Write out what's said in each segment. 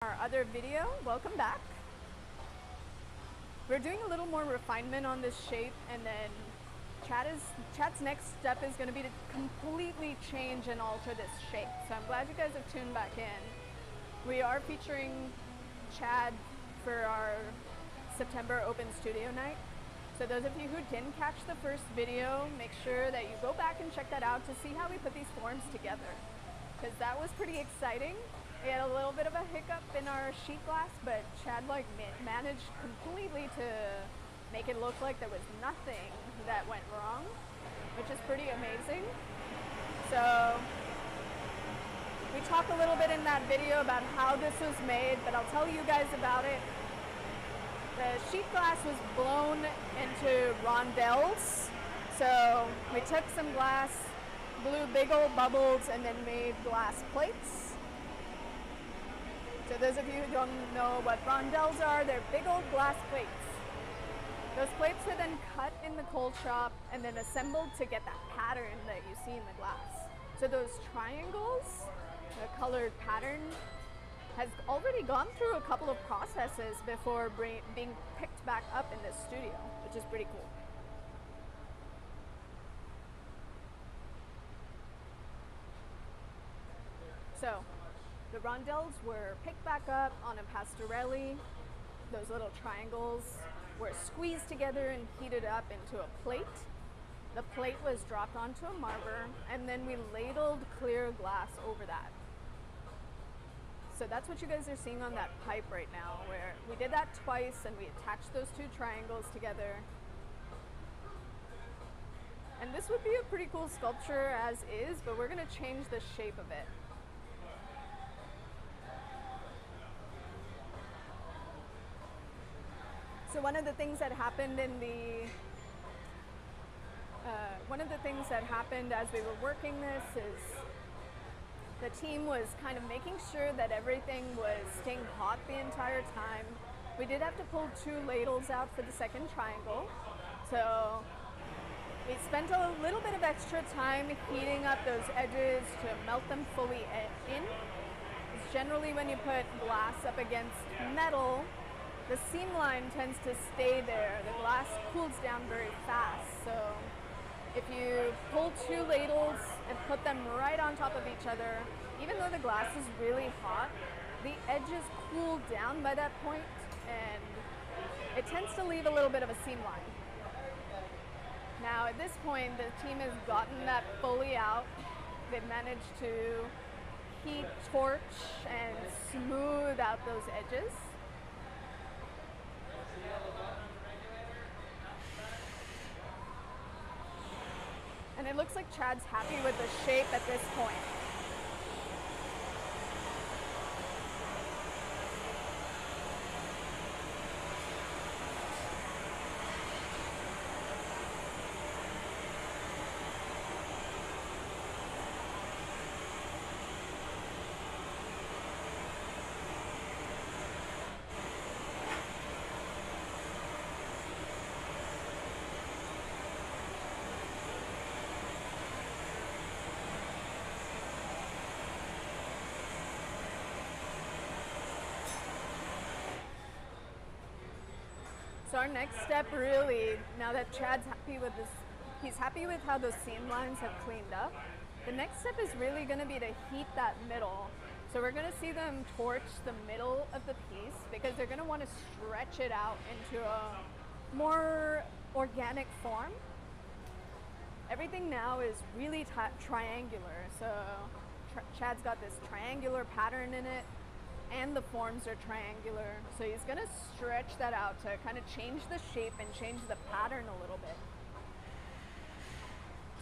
Our other video. Welcome back. We're doing a little more refinement on this shape, and then Chad's next step is going to be to completely change and alter this shape. So I'm glad you guys have tuned back in. We are featuring Chad for our September open studio night. So those of you who didn't catch the first video, make sure that you go back and check that out to see how we put these forms together, because that was pretty exciting. We had a little bit of a hiccup in our sheet glass, but Chad managed completely to make it look like there was nothing that went wrong, which is pretty amazing. So we talk a little bit in that video about how this was made, but I'll tell you guys about it. The sheet glass was blown into rondelles. So we took some glass, blew big old bubbles, and then made glass plates. So those of you who don't know what rondelles are, they're big old glass plates. Those plates are then cut in the cold shop and then assembled to get that pattern that you see in the glass. So those triangles, the colored pattern, has already gone through a couple of processes before being picked back up in this studio, which is pretty cool. So the rondelles were picked back up on a pastorelli. Those little triangles were squeezed together and heated up into a plate. The plate was dropped onto a marber, and then we ladled clear glass over that. So that's what you guys are seeing on that pipe right now, where we did that twice and we attached those two triangles together. And this would be a pretty cool sculpture as is, but we're going to change the shape of it. So one of the things that happened as we were working this is the team was kind of making sure that everything was staying hot the entire time. We did have to pull two ladles out for the second triangle. So we spent a little bit of extra time heating up those edges to melt them fully in. Because generally when you put glass up against metal, the seam line tends to stay there. The glass cools down very fast. So if you pull two ladles and put them right on top of each other, even though the glass is really hot, the edges cool down by that point, and it tends to leave a little bit of a seam line. Now at this point, the team has gotten that fully out. They've managed to heat, torch, and smooth out those edges. And it looks like Chad's happy with the shape at this point. So our next step really, now that Chad's happy with this, he's happy with how those seam lines have cleaned up. The next step is really going to be to heat that middle. So we're going to see them torch the middle of the piece because they're going to want to stretch it out into a more organic form. Everything now is really triangular. So Chad's got this triangular pattern in it, and the forms are triangular. So he's going to stretch that out to kind of change the shape and change the pattern a little bit.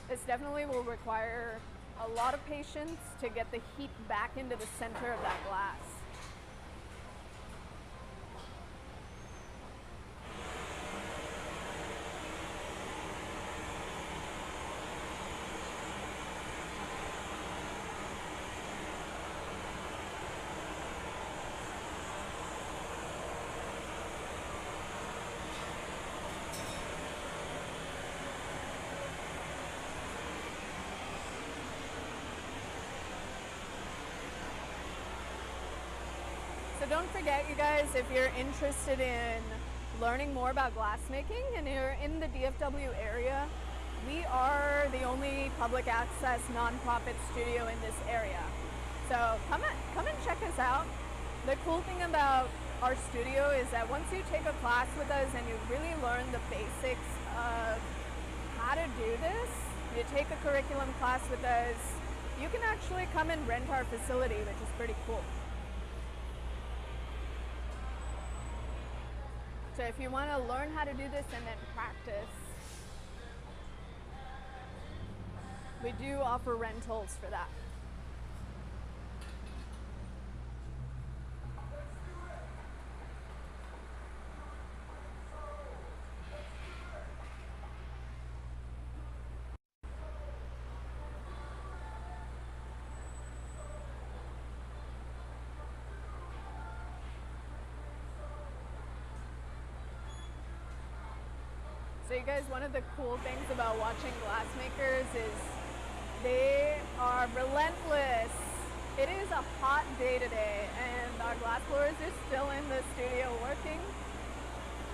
This definitely will require a lot of patience to get the heat back into the center of that glass. So don't forget, you guys, if you're interested in learning more about glassmaking and you're in the DFW area, we are the only public access nonprofit studio in this area. So come and check us out. The cool thing about our studio is that once you take a class with us and you really learn the basics of how to do this, you take a curriculum class with us, you can actually come and rent our facility, which is pretty cool. So if you want to learn how to do this and then practice, we do offer rentals for that. So you guys, one of the cool things about watching glassmakers is they are relentless. It is a hot day today and our glass blowers are still in the studio working.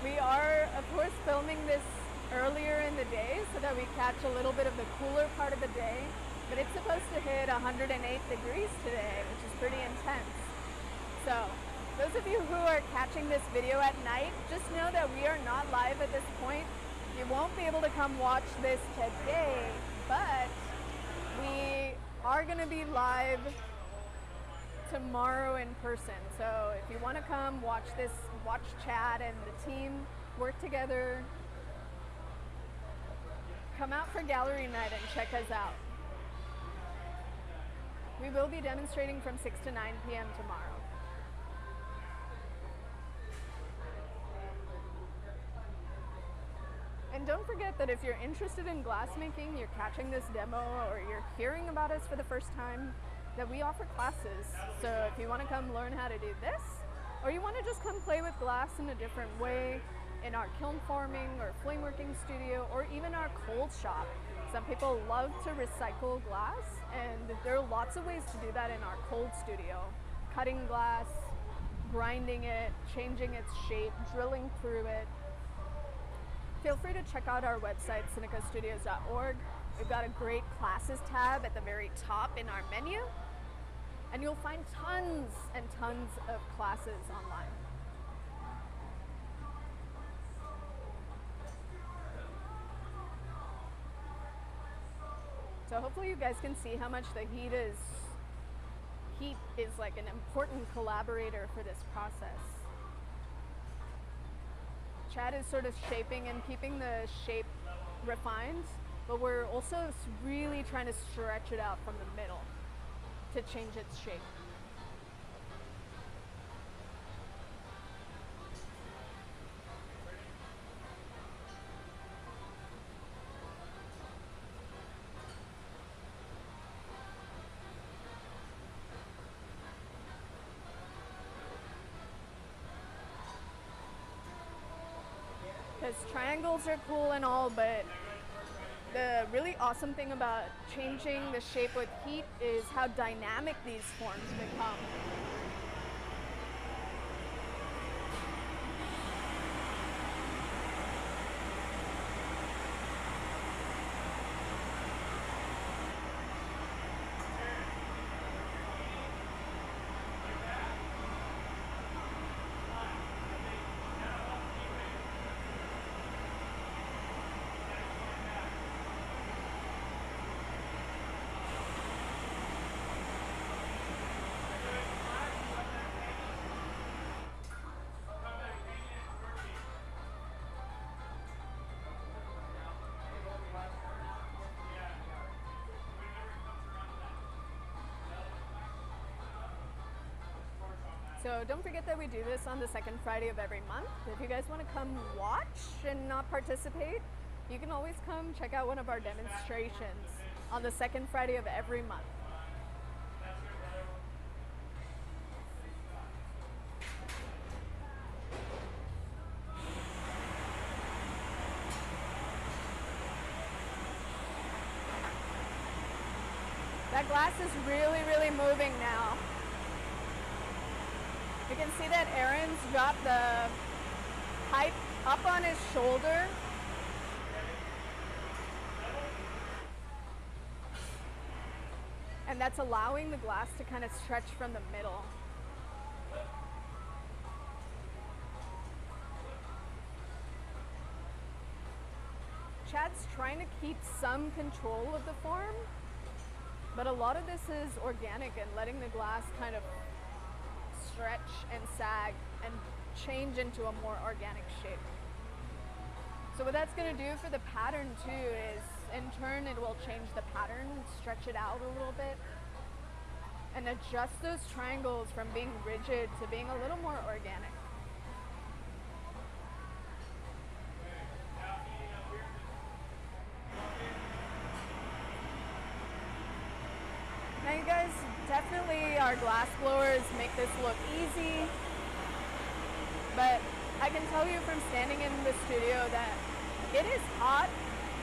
We are, of course, filming this earlier in the day so that we catch a little bit of the cooler part of the day, but it's supposed to hit 108 degrees today, which is pretty intense. So those of you who are catching this video at night, just know that we are not live at this point. You won't be able to come watch this today, but we are going to be live tomorrow in person. So if you want to come watch this, watch Chad and the team work together, come out for gallery night and check us out. We will be demonstrating from 6 to 9 p.m. tomorrow. And don't forget that if you're interested in glassmaking, you're catching this demo, or you're hearing about us for the first time, that we offer classes. So if you want to come learn how to do this, or you want to just come play with glass in a different way in our kiln forming or flame working studio, or even our cold shop. Some people love to recycle glass, and there are lots of ways to do that in our cold studio. Cutting glass, grinding it, changing its shape, drilling through it. Feel free to check out our website, senecastudios.org. We've got a great classes tab at the very top in our menu, and you'll find tons and tons of classes online. So hopefully you guys can see how much the heat is like an important collaborator for this process. Chad is sort of shaping and keeping the shape refined, but we're also really trying to stretch it out from the middle to change its shape. Because triangles are cool and all, but the really awesome thing about changing the shape with heat is how dynamic these forms become. So don't forget that we do this on the second Friday of every month. If you guys want to come watch and not participate, you can always come check out one of our demonstrations on the second Friday of every month. That glass is really, really moving now. You can see that Aaron's got the pipe up on his shoulder. And that's allowing the glass to kind of stretch from the middle. Chad's trying to keep some control of the form, but a lot of this is organic and letting the glass kind of stretch and sag and change into a more organic shape. So what that's going to do for the pattern too is, in turn, it will change the pattern, stretch it out a little bit, and adjust those triangles from being rigid to being a little more organic. Now you guys, definitely our glass blowers make this look easy, but I can tell you from standing in the studio that it is hot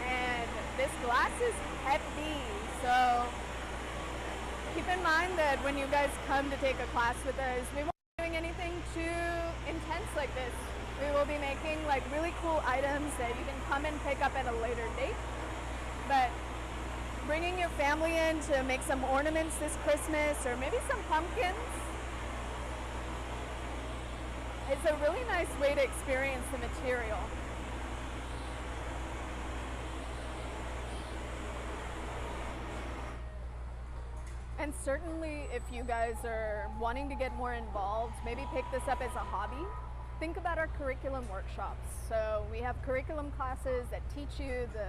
and this glass is heavy, so keep in mind that when you guys come to take a class with us, we won't be doing anything too intense like this. We will be making like really cool items that you can come and pick up at a later date, but bringing your family in to make some ornaments this Christmas or maybe some pumpkins, it's a really nice way to experience the material. And certainly if you guys are wanting to get more involved, maybe pick this up as a hobby, think about our curriculum workshops. So we have curriculum classes that teach you the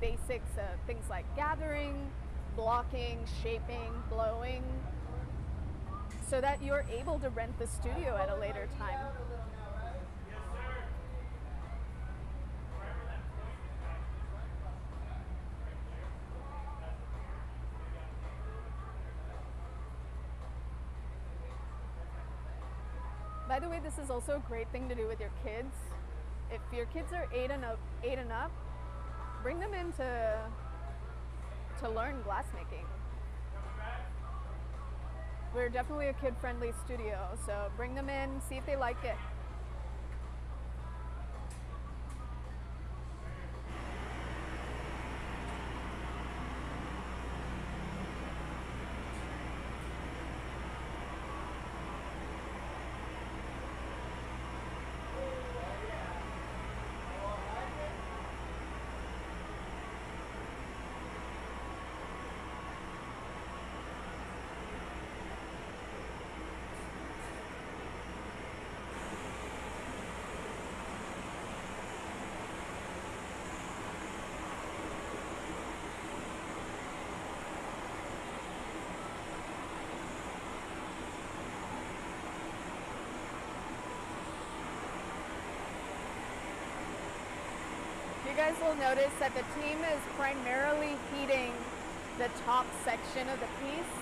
basics of things like gathering, blocking, shaping, blowing, so that you're able to rent the studio at a later time. By the way, this is also a great thing to do with your kids. If your kids are eight and up, bring them in to learn glassmaking. We're definitely a kid-friendly studio, so bring them in, see if they like it. You guys will notice that the team is primarily heating the top section of the piece,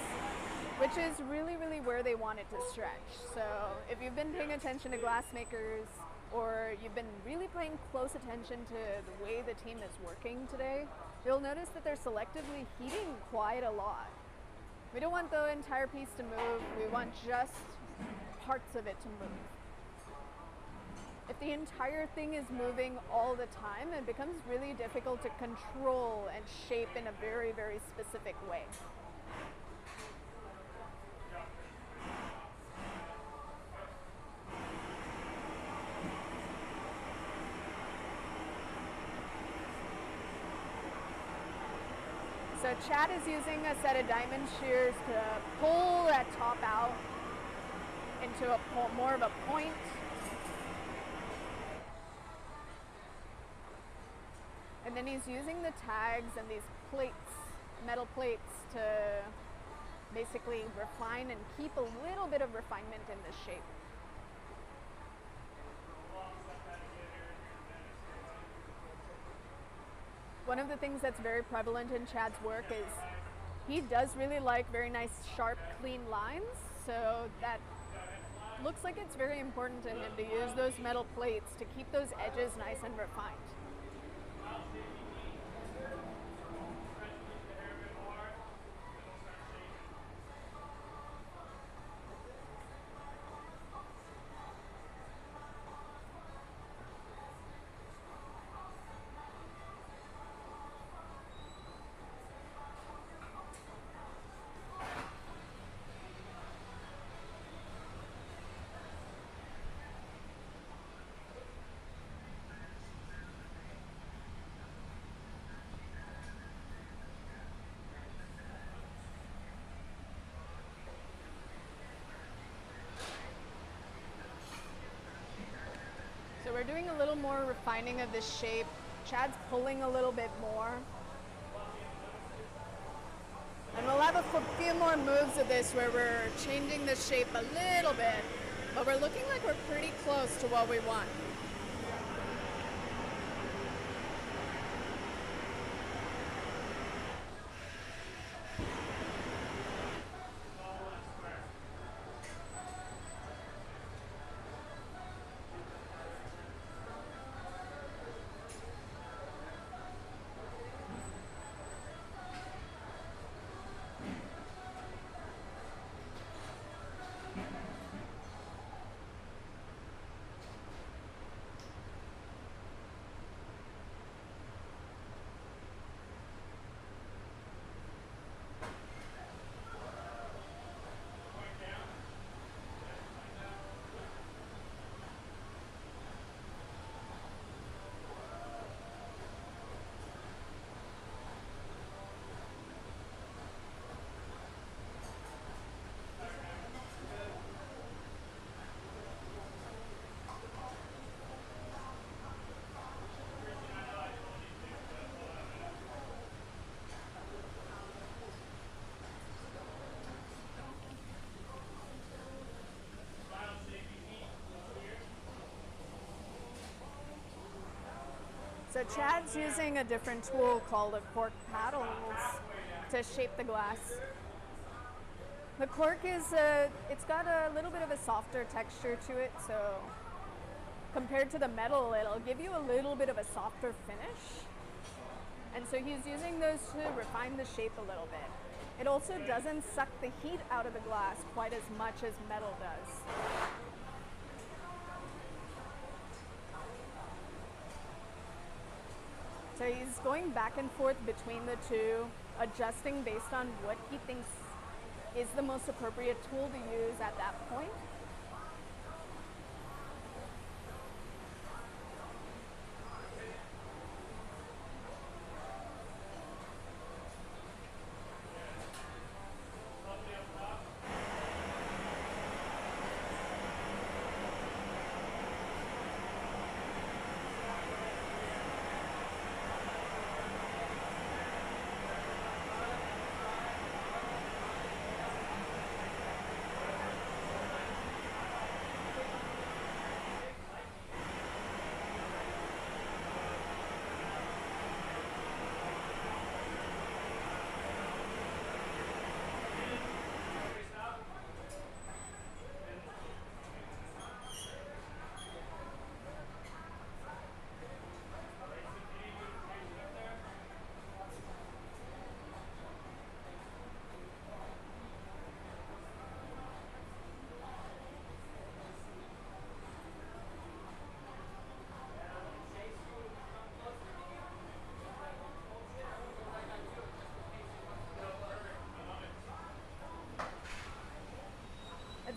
which is really, really where they want it to stretch. So if you've been paying attention to glassmakers, or you've been really paying close attention to the way the team is working today, you'll notice that they're selectively heating quite a lot. We don't want the entire piece to move, we want just parts of it to move. If the entire thing is moving all the time, it becomes really difficult to control and shape in a very, very specific way. So Chad is using a set of diamond shears to pull that top out into more of a point. And then he's using the tags and these plates, metal plates, to basically refine and keep a little bit of refinement in the shape. One of the things that's very prevalent in Chad's work is he does really like very nice, sharp, clean lines. So that looks like it's very important to him to use those metal plates to keep those edges nice and refined. we're doing a little more refining of this shape. Chad's pulling a little bit more. And we'll have a few more moves of this where we're changing the shape a little bit, but we're looking like we're pretty close to what we want. So Chad's using a different tool called a cork paddles to shape the glass. The cork is, it's got a little bit of a softer texture to it, so compared to the metal, it'll give you a little bit of a softer finish. And so he's using those to refine the shape a little bit. It also doesn't suck the heat out of the glass quite as much as metal does. So he's going back and forth between the two, adjusting based on what he thinks is the most appropriate tool to use at that point.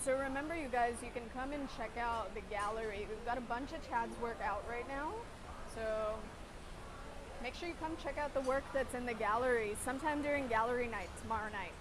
So remember, you guys, you can come and check out the gallery. We've got a bunch of Chad's work out right now. So make sure you come check out the work that's in the gallery sometime during gallery night tomorrow night.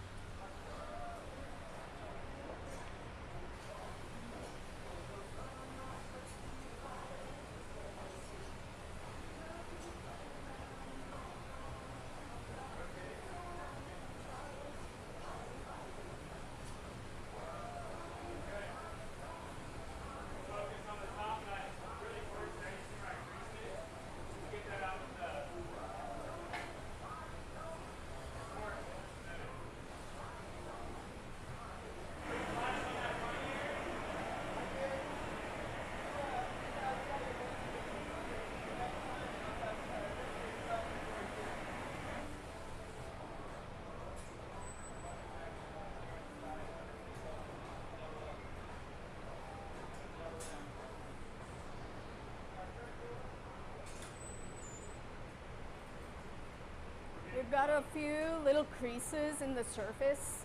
We've got a few little creases in the surface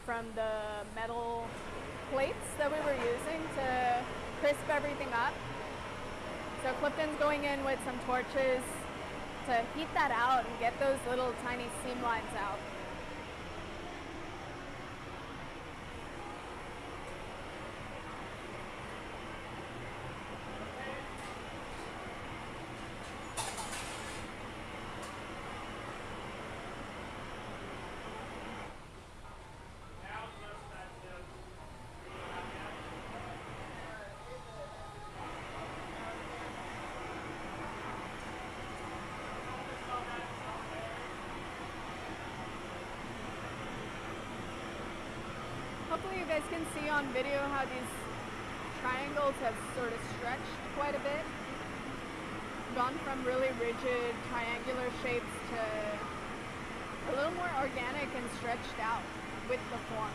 from the metal plates that we were using to crisp everything up. So Clifton's going in with some torches to heat that out and get those little tiny seam lines out. hopefully you guys can see on video how these triangles have sort of stretched quite a bit. Gone from really rigid triangular shapes to a little more organic and stretched out with the form.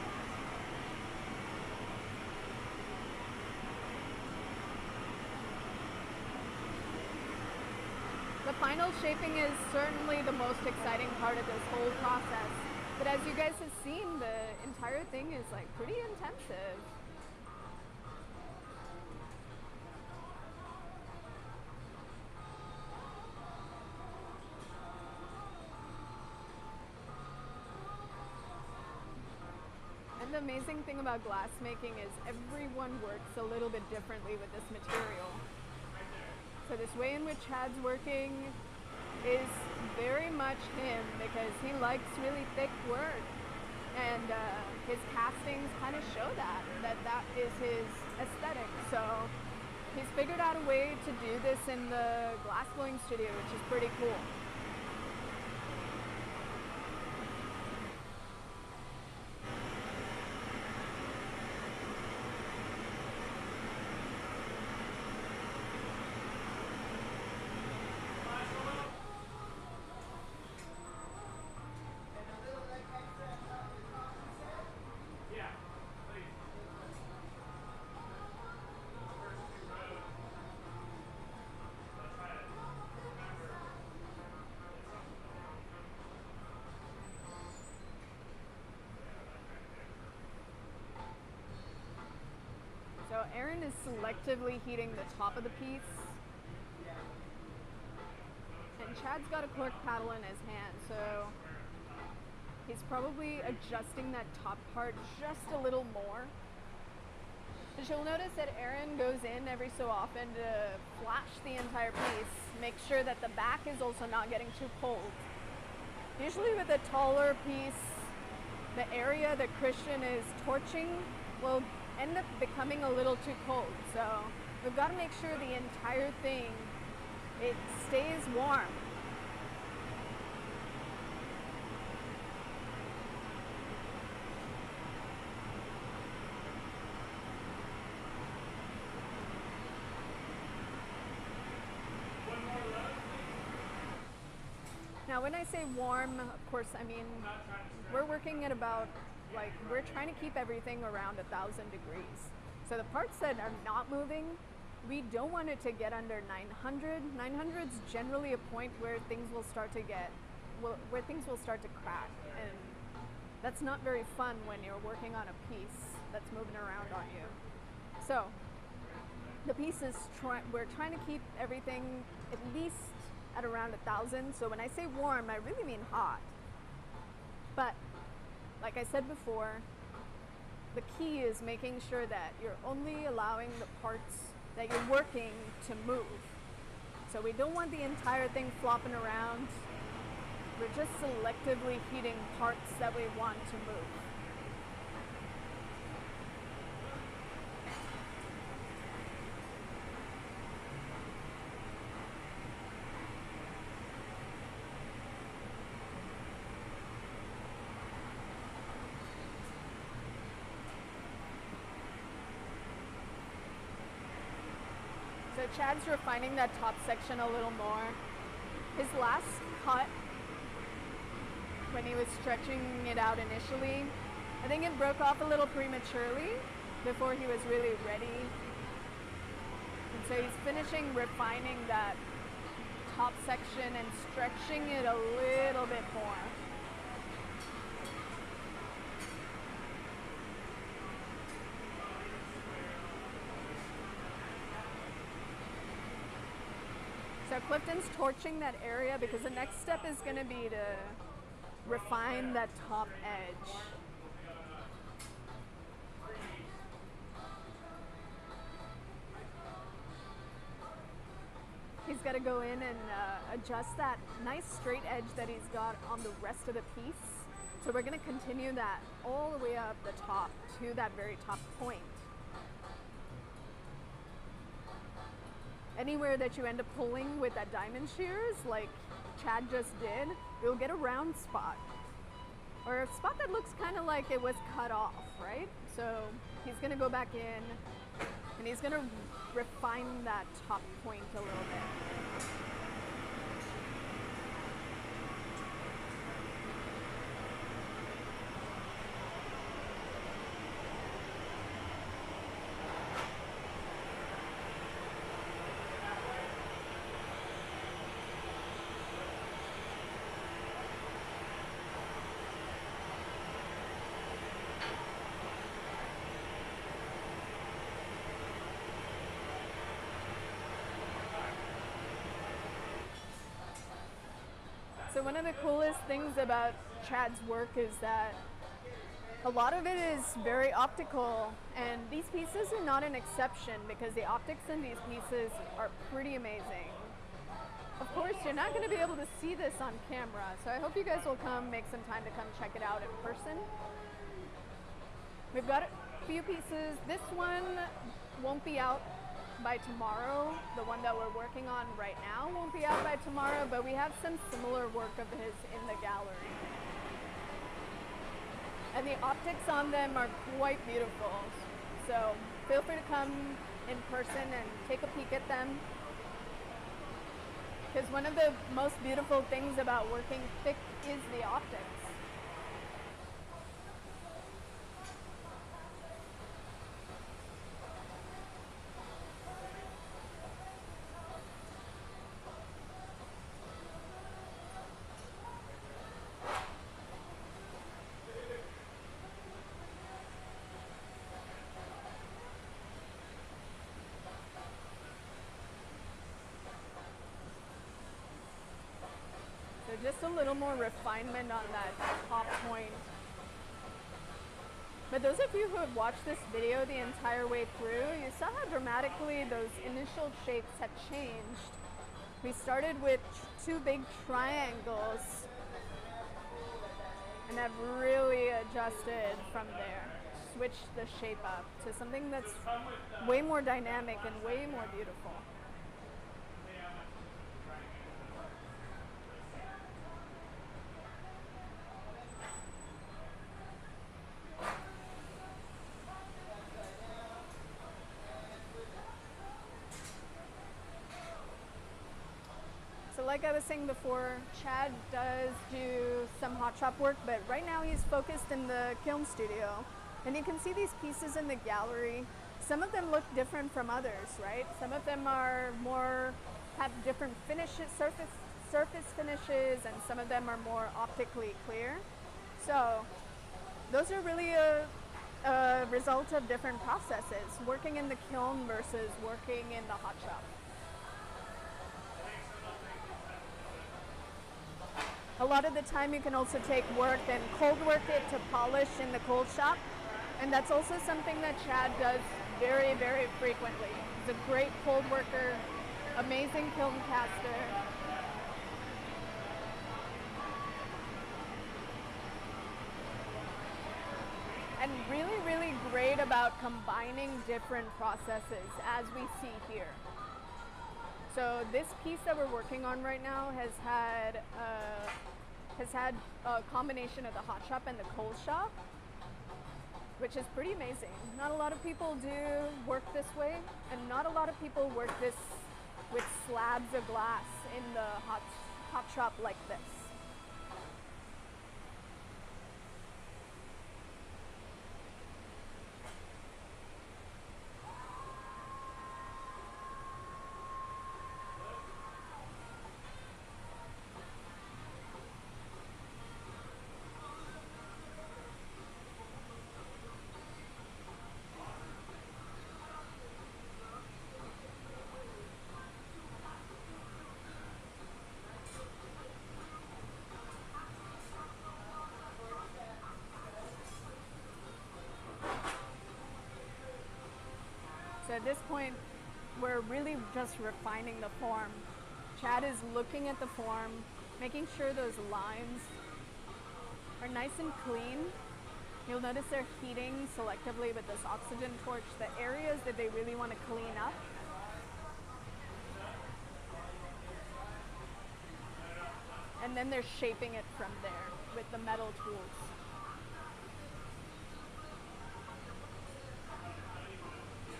The final shaping is certainly the most exciting part of this whole process. But as you guys have seen, the entire thing is like pretty intensive. And the amazing thing about glass making is everyone works a little bit differently with this material. So this way in which Chad's working is very much him because he likes really thick work. And his castings kind of show that is his aesthetic. So he's figured out a way to do this in the glass blowing studio, which is pretty cool. So Aaron is selectively heating the top of the piece. And Chad's got a cork paddle in his hand, so he's probably adjusting that top part just a little more. But you'll notice that Aaron goes in every so often to flash the entire piece, make sure that the back is also not getting too cold. Usually with a taller piece, the area that Christian is torching will end up becoming a little too cold. So we've got to make sure the entire thing, it stays warm. Now when I say warm, of course, I mean, we're working at about, like, we're trying to keep everything around 1,000 degrees. So the parts that are not moving, we don't want it to get under 900. 900 is generally a point where things will start to get, where things will start to crack. And that's not very fun when you're working on a piece that's moving around on you. So the piece is, we're trying to keep everything at least at around 1,000. So when I say warm, I really mean hot. But like I said before, the key is making sure that you're only allowing the parts that you're working to move. So we don't want the entire thing flopping around. We're just selectively heating parts that we want to move. So Chad's refining that top section a little more. His last cut, when he was stretching it out initially, I think it broke off a little prematurely before he was really ready. And so he's finishing refining that top section and stretching it a little bit more. So Clifton's torching that area because the next step is going to be to refine that top edge. He's got to go in and adjust that nice straight edge that he's got on the rest of the piece. So we're going to continue that all the way up the top to that very top point. Anywhere that you end up pulling with that diamond shears, like Chad just did, you'll get a round spot. Or a spot that looks kind of like it was cut off. right? So he's gonna go back in and he's gonna refine that top point a little bit. So one of the coolest things about Chad's work is that a lot of it is very optical, and these pieces are not an exception because the optics in these pieces are pretty amazing. Of course, you're not going to be able to see this on camera, so I hope you guys will come, make some time to come check it out in person. We've got a few pieces. This one won't be out by tomorrow. The one that we're working on right now won't be out by tomorrow, but we have some similar work of his in the gallery. And the optics on them are quite beautiful. So feel free to come in person and take a peek at them. Because one of the most beautiful things about working thick is the optics. Just a little more refinement on that top point. But those of you who have watched this video the entire way through, you saw how dramatically those initial shapes have changed. We started with two big triangles and have really adjusted from there. Switched the shape up to something that's way more dynamic and way more beautiful. So like I was saying before, Chad does do some hot shop work, but right now he's focused in the kiln studio. And you can see these pieces in the gallery. Some of them look different from others, right? Some of them are more, have different finishes, surface finishes, and some of them are more optically clear. So those are really a result of different processes, working in the kiln versus working in the hot shop. A lot of the time you can also take work and cold work it to polish in the cold shop. And that's also something that Chad does very, very frequently. He's a great cold worker, amazing kiln caster. And really, really great about combining different processes as we see here. So this piece that we're working on right now has had a combination of the hot shop and the cold shop, which is pretty amazing. Not a lot of people do work this way, and not a lot of people work this with slabs of glass in the hot shop like this. So at this point, we're really just refining the form. Chad is looking at the form, making sure those lines are nice and clean. You'll notice they're heating selectively with this oxygen torch the areas that they really want to clean up. And then they're shaping it from there with the metal tools.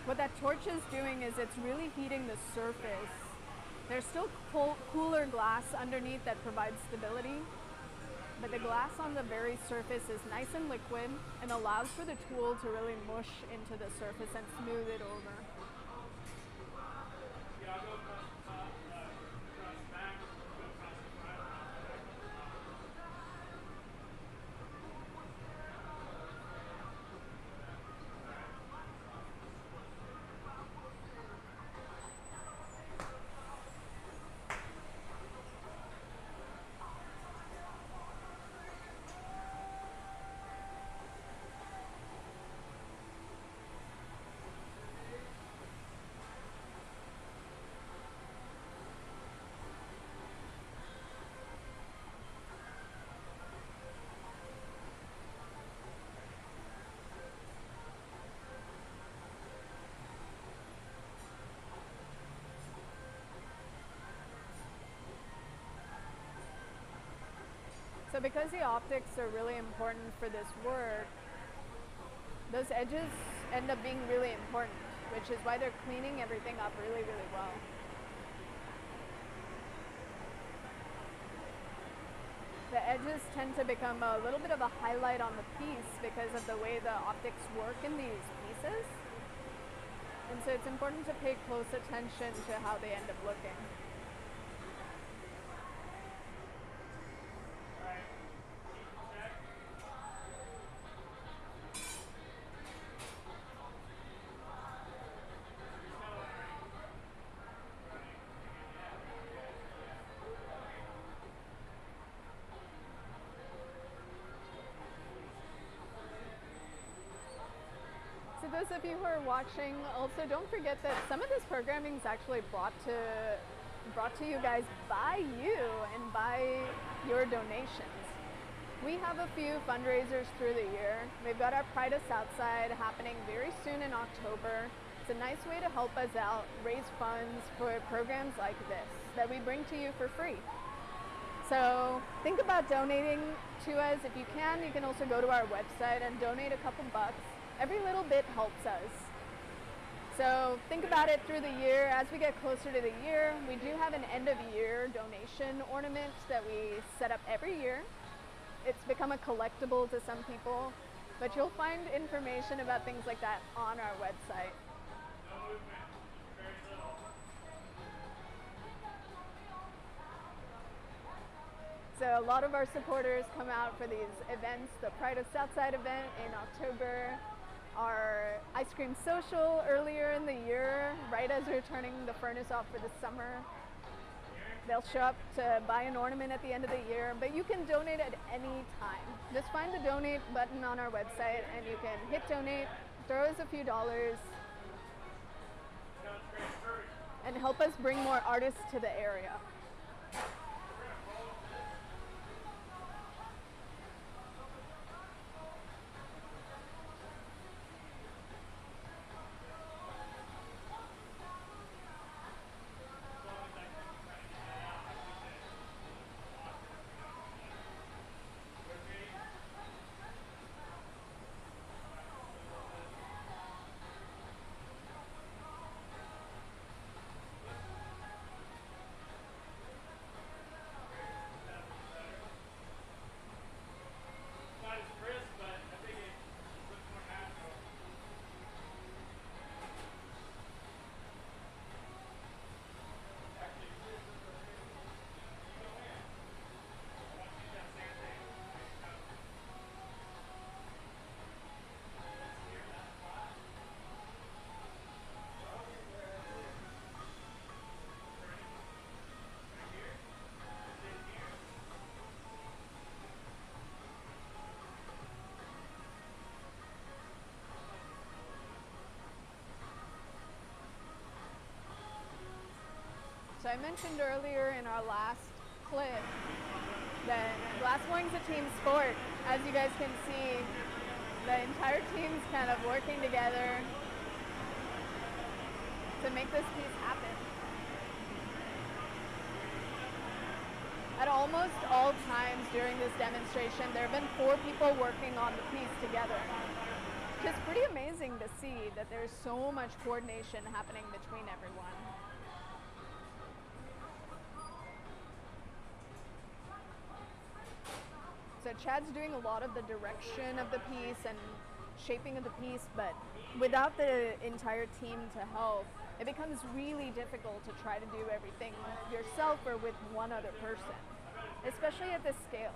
What that torch is doing is it's really heating the surface. There's still cooler glass underneath that provides stability, but the glass on the very surface is nice and liquid and allows for the tool to really mush into the surface and smooth it over. So because the optics are really important for this work, those edges end up being really important, which is why they're cleaning everything up really, really well. The edges tend to become a little bit of a highlight on the piece because of the way the optics work in these pieces. And so it's important to pay close attention to how they end up looking. So those of you who are watching, also don't forget that some of this programming is actually brought to you guys by you and by your donations. We have a few fundraisers through the year. We've got our Pride of Southside happening very soon in October. It's a nice way to help us out, raise funds for programs like this that we bring to you for free. So think about donating to us. If you can also go to our website and donate a couple bucks. Every little bit helps us. So think about it through the year. As we get closer to the year, we do have an end of year donation ornament that we set up every year. It's become a collectible to some people, but you'll find information about things like that on our website. So a lot of our supporters come out for these events, the Pride of Southside event in October, our ice cream social earlier in the year, right as we're turning the furnace off for the summer. They'll show up to buy an ornament at the end of the year, but you can donate at any time. Just find the donate button on our website and you can hit donate, throw us a few dollars, and help us bring more artists to the area. So I mentioned earlier in our last clip that glassblowing is a team sport. As you guys can see, the entire team's kind of working together to make this piece happen. At almost all times during this demonstration, there have been 4 people working on the piece together. which is pretty amazing to see that there's so much coordination happening between everyone. So Chad's doing a lot of the direction of the piece and shaping of the piece, but without the entire team to help, it becomes really difficult to try to do everything yourself or with one other person, especially at this scale.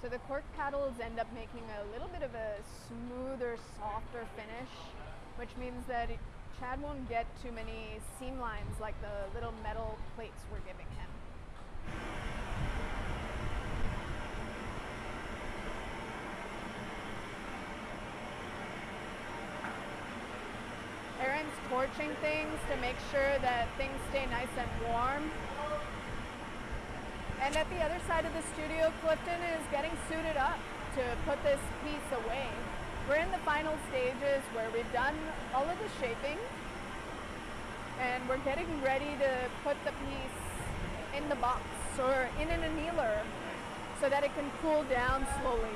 So the cork paddles end up making a little bit of a smoother, softer finish, which means that Chad won't get too many seam lines like the little metal plates we're giving him. Aaron's torching things to make sure that things stay nice and warm. And at the other side of the studio, Clifton is getting suited up to put this piece away. We're in the final stages where we've done all of the shaping and we're getting ready to put the piece in the box or in an annealer so that it can cool down slowly.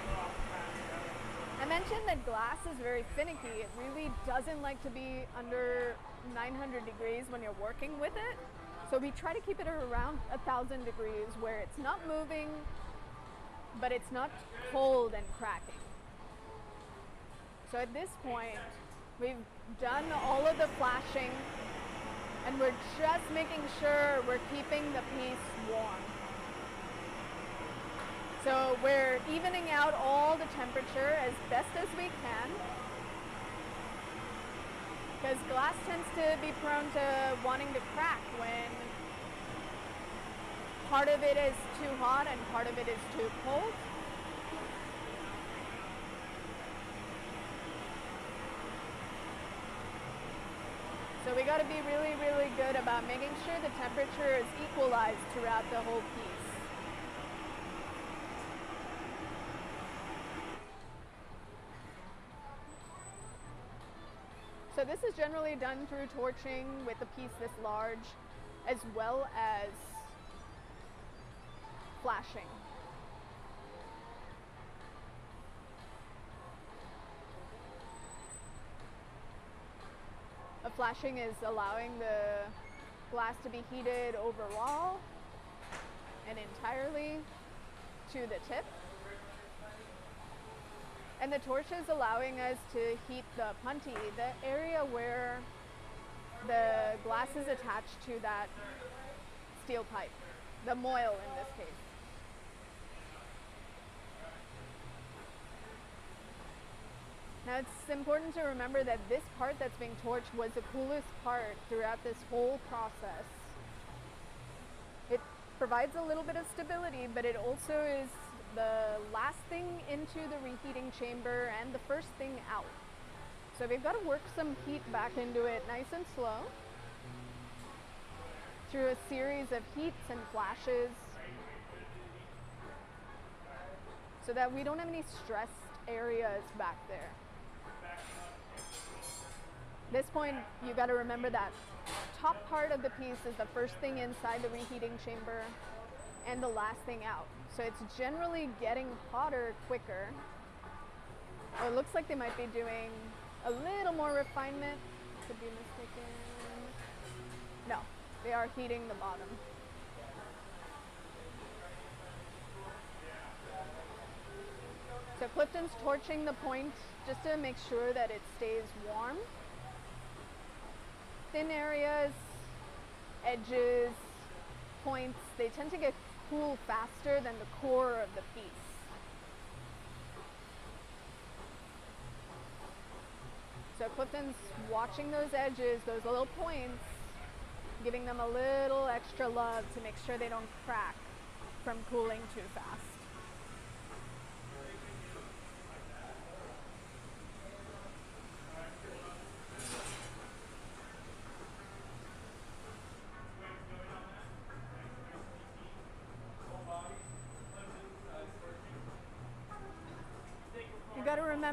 I mentioned that glass is very finicky. It really doesn't like to be under 900 degrees when you're working with it. So we try to keep it around 1,000 degrees where it's not moving, but it's not cold and cracking. So at this point, we've done all of the flashing and we're just making sure we're keeping the piece warm. So we're evening out all the temperature as best as we can, because glass tends to be prone to wanting to crack when part of it is too hot and part of it is too cold. So we got to be really, really good about making sure the temperature is equalized throughout the whole piece. So this is generally done through torching with a piece this large, as well as flashing. A flashing is allowing the glass to be heated overall and entirely to the tip. And the torch is allowing us to heat the punty, the area where the glass is attached to that steel pipe, the moil in this case. Now it's important to remember that this part that's being torched was the coolest part throughout this whole process. It provides a little bit of stability, but it also is the last thing into the reheating chamber and the first thing out. So we've got to work some heat back into it nice and slow through a series of heats and flashes so that we don't have any stressed areas back there. At this point, you got to remember that top part of the piece is the first thing inside the reheating chamber and the last thing out. So it's generally getting hotter quicker. Oh, it looks like they might be doing a little more refinement. Could be mistaken. No, they are heating the bottom. So Clifton's torching the point just to make sure that it stays warm. Thin areas, edges, points, they tend to get cool faster than the core of the piece. So Clifton's watching those edges, those little points, giving them a little extra love to make sure they don't crack from cooling too fast.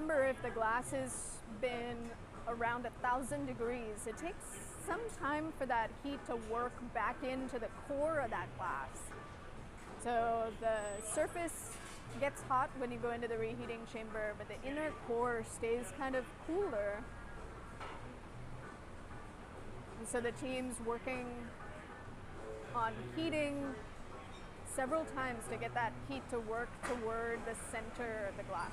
remember, if the glass has been around 1,000 degrees, it takes some time for that heat to work back into the core of that glass. So the surface gets hot when you go into the reheating chamber, but the inner core stays kind of cooler. And so the team's working on heating several times to get that heat to work toward the center of the glass.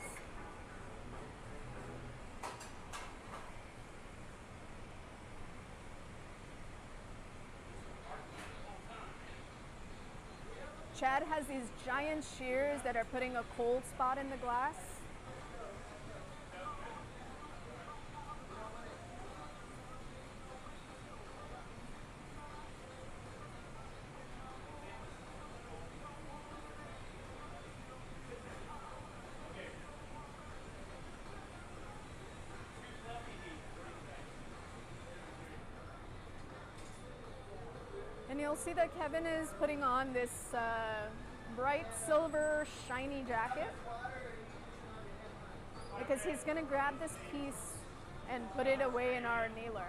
Chad has these giant shears that are putting a cold spot in the glass. And you'll see that Kevin is putting on this bright silver shiny jacket because he's going to grab this piece and put it away in our annealer.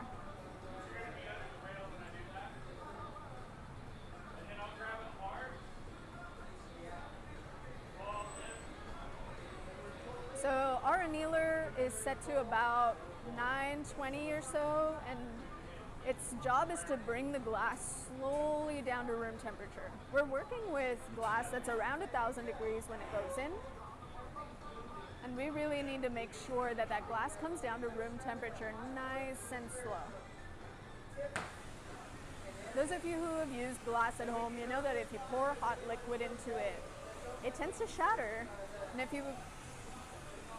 So our annealer is set to about 920 or so, and its job is to bring the glass slowly down to room temperature. We're working with glass that's around 1,000 degrees when it goes in. And we really need to make sure that that glass comes down to room temperature nice and slow. Those of you who have used glass at home, you know that if you pour hot liquid into it, it tends to shatter. And if you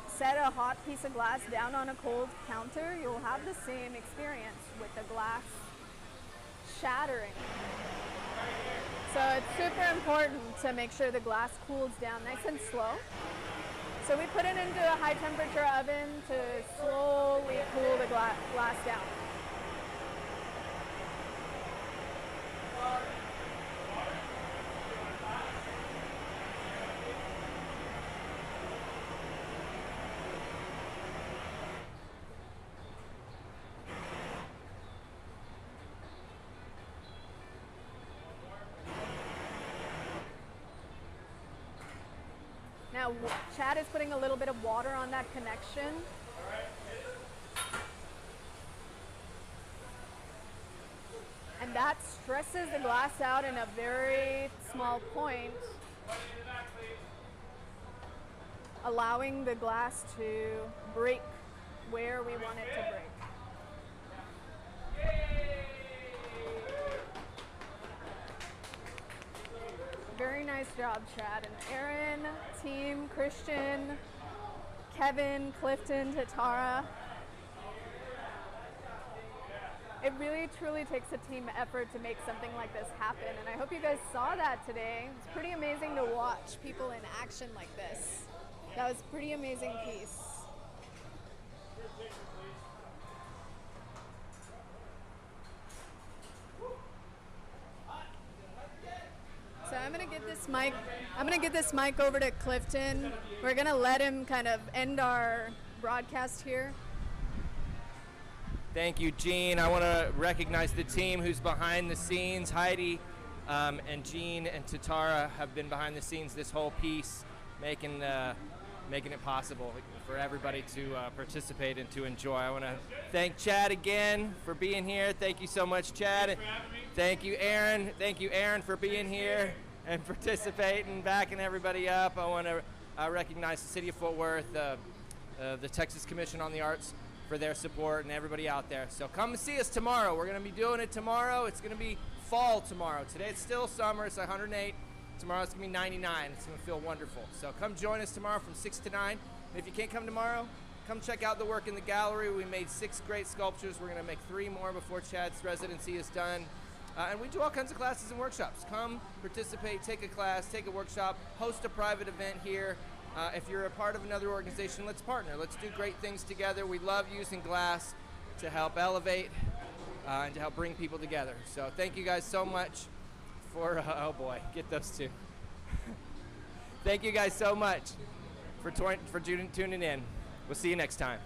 set a hot piece of glass down on a cold counter, you'll have the same experience with the glass shattering. So it's super important to make sure the glass cools down nice and slow. So we put it into a high temperature oven to slowly cool the glass down. Now, Chad is putting a little bit of water on that connection. And that stresses the glass out in a very small point, allowing the glass to break where we want it to break. Very nice job, Chad and Aaron, team, Christian, Kevin, Clifton, Tatara. It really, truly takes a team effort to make something like this happen, and I hope you guys saw that today. It's pretty amazing to watch people in action like this. That was a pretty amazing piece. So I'm gonna get this mic over to Clifton. We're gonna let him kind of end our broadcast here. Thank you, Jean. I want to recognize the team who's behind the scenes. Heidi and Jean and Tatara have been behind the scenes this whole piece, making it possible for everybody to participate and to enjoy. I want to thank Chad again for being here. Thank you so much, Chad. Thank you, Aaron. Thank you, Aaron, for being here and participating, backing everybody up. I want to recognize the City of Fort Worth, the Texas Commission on the Arts for their support, and everybody out there. So come and see us tomorrow. We're going to be doing it tomorrow. It's going to be fall tomorrow. Today it's still summer. It's 108. Tomorrow it's going to be 99. It's going to feel wonderful. So come join us tomorrow from 6 to 9. And if you can't come tomorrow, come check out the work in the gallery. We made 6 great sculptures. We're going to make 3 more before Chad's residency is done. And we do all kinds of classes and workshops. Come, participate, take a class, take a workshop, host a private event here. If you're a part of another organization, let's partner. Let's do great things together. We love using glass to help elevate and to help bring people together. So thank you guys so much for, oh boy, get those 2. Thank you guys so much for tuning in. We'll see you next time.